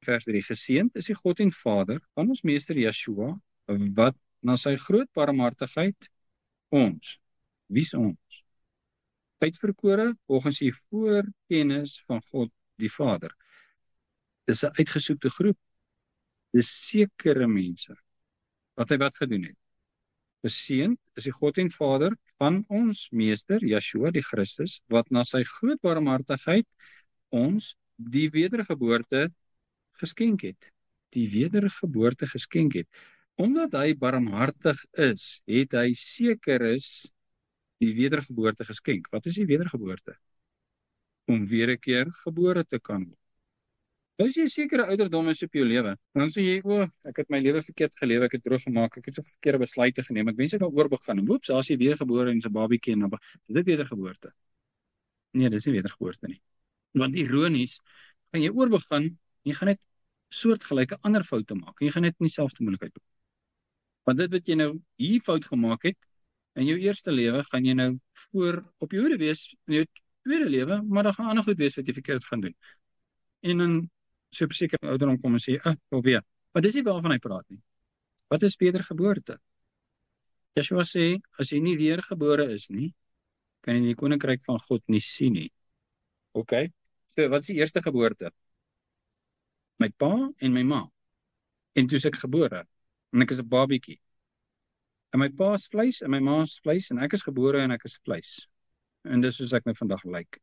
vers 3, geseënd is die God en Vader van ons meester Yeshua, wat na sy groot barmhartigheid ons, wie's ons? Uitverkore volgens die voorkennis van God die Vader. Dis 'n uitgesoekte groep. Dis sekere mense wat hy wat gedoen het. Geseënd is die God en Vader van ons meester Yeshua die Christus, wat na sy groot barmhartigheid ons die wedergeboorte geskenk het. Die wedergeboorte geskenk het. Omdat hy barmhartig is, het hy seker is die wedergeboorte geskenk. Wat is die wedergeboorte? Om weer 'n keer gebore te kan word. As jy sekere ouderdom is op jou lewe, dan sê jy, ek het my lewe verkeerd gelewe, ek het droog gemaak, ek het so verkeerde besluite geneem, ek wens ek nou oorbegin, en woeps, daar is jy weergebore en so babiekie, en is dit wedergeboorte? Nee, dit is nie wedergeboorte nie. Want ironies, gaan jy oorbegin, jy gaan net soortgelyke ander foute maak, en jy gaan net nie dieselfde moeilikheid doen. Want dit wat jy nou hier fout gemaak het, in jou eerste lewe, gaan jy nou voor op jou hoede wees, in jou tweede lewe, maar dan gaan ander goed wees wat jy verkeerd gaan doen. En dan so op sekere ouderdom kom en sê, alweer. Maar dis nie waarvan hy praat nie. Wat is wedergeboorte? Yeshua sê, as jy nie weergebore is nie, kan jy die koninkryk van God nie sien nie. Okay? So, wat is die eerste geboorte? My pa en my ma. En toe is ek gebore, en ek is 'n babiekie. En my pa is vleis, en my ma is vleis, en ek is gebore en ek is vleis. En dis soos ek nou vandag lyk.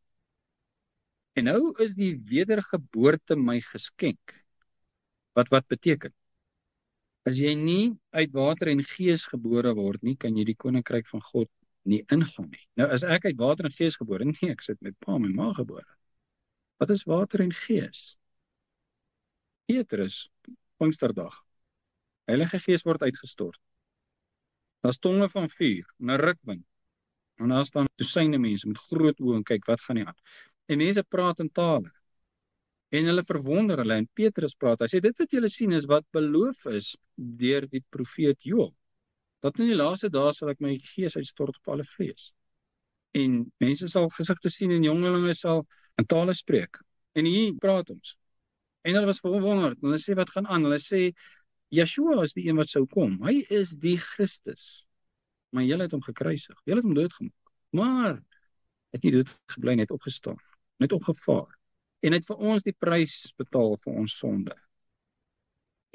En nou is die wedergeboorte my geskenk. Wat beteken? As jy nie uit water en gees gebore word nie, kan jy die koninkryk van God nie ingaan nie. Nou as ek uit water en gees gebore, nee, ek sit met pa en my ma gebore. Wat is water en gees? Petrus, Pinksterdag. Heilige Gees word uitgestort. Daar's tonge van vuur, 'n rukwind. En daar staan dosyne mense met groot oë en kyk, wat gaan nie aan? En mense praat in tale. En hulle verwonder hulle, en Petrus praat, hy sê, dit wat julle sien is wat beloof is deur die profeet Joël. Dat in die laaste dae sal ek my gees uitstort op alle vlees. En mense sal gesigte sien en jongelinge sal in tale spreek. En hier praat ons. En hulle was verwonderd, en hulle sê, wat gaan aan? Hulle sê, Yeshua is die een wat sou kom. Hy is die Christus. Maar julle het hom gekruisig. Julle het hom doodgemaak. Maar het nie dood gebly, net opgestaan. Net opgevaar. En het vir ons die prys betaal vir ons sonde.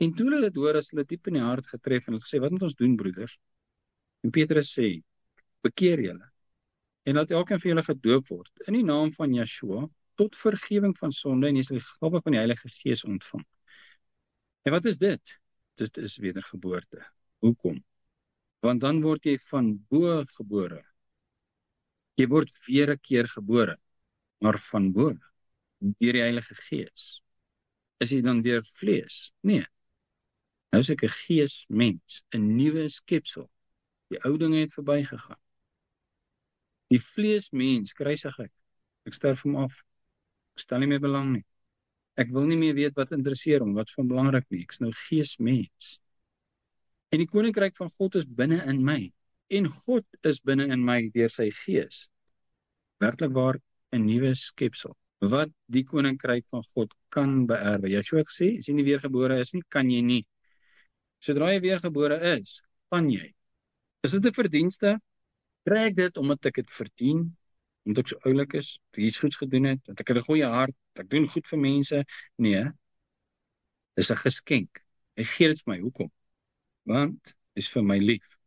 En toe hulle dit hoor, is hulle diep in die hart getref en hulle gesê, wat moet ons doen, broeders? En Petrus sê, bekeer julle. En laat elkeen van julle gedoop word in die naam van Yeshua tot vergewing van sonde en jy sal die gawe van die Heilige Gees ontvang. En wat is dit? Dit is wedergeboorte. Hoekom? Want dan word jy van bo gebore. Jy word weer 'n keer gebore, maar van bo, deur die Heilige Gees. Is jy dan deur vlees? Nee. Nou is ek 'n geesmens, 'n nuwe skepsel. Die ou dinge het verbygegaan. Die vleesmens kruisig ek. Ek sterf hom af. Ek stel nie meer belang nie. Ek wil nie meer weet wat interesseer hom, wat van belangrik nie. Ek is nou geesmens. En die koninkryk van God is binne in my. En God is binne in my deur sy gees. Werklik waar 'n nuwe skepsel. Wat die koninkryk van God kan beerwe. Yeshua het gesê, as jy nie weergebore is nie, kan jy nie. Sodra jy weergebore is, kan jy. Is dit 'n verdienste? Kry ek dit omdat ek dit verdien? Omdat ek so oulik is, dat ek iets goeds gedoen het, dat ek 'n goeie hart, dat ek doen goed vir mense? Nee, dis 'n geskenk. Hy gee dit vir my, hoekom? Want is vir my lief.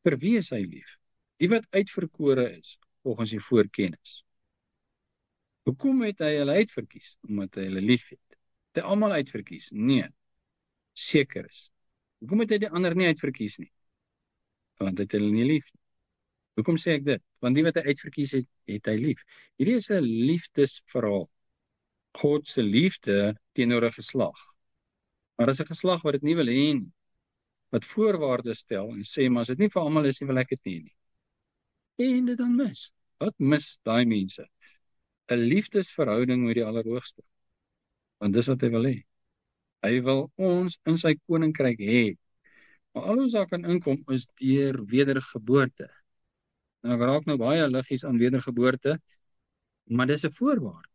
Vir wie is hy lief? Die wat uitverkore is, volgens die voorkennis. Hoekom het hy hulle uitverkies? Omdat hy hulle lief het. Het hy almal uitverkies? Nee, seker is. Hoekom het hy die ander nie uitverkies nie? Want hy het hulle nie lief nie. Hoekom sê ek dit? Want die wat hy uitverkies het, het hy lief. Hierdie is 'n liefdesverhaal. God se liefde teenoor 'n geslag. Maar as 'n geslag wat dit nie wil hê nie, wat voorwaardes stel en sê, maar as dit nie vir almal is nie, wil ek dit nie. En dit dan mis. Wat mis daai mense? 'n Liefdesverhouding met die Allerhoogste. Want dis wat hy wil hê. Hy wil ons in sy koninkryk hê. Maar al ons daar kan inkom is deur wedergeboorte. Nou ek raak nou baie liggies aan wedergeboorte, maar dis 'n voorwaarde.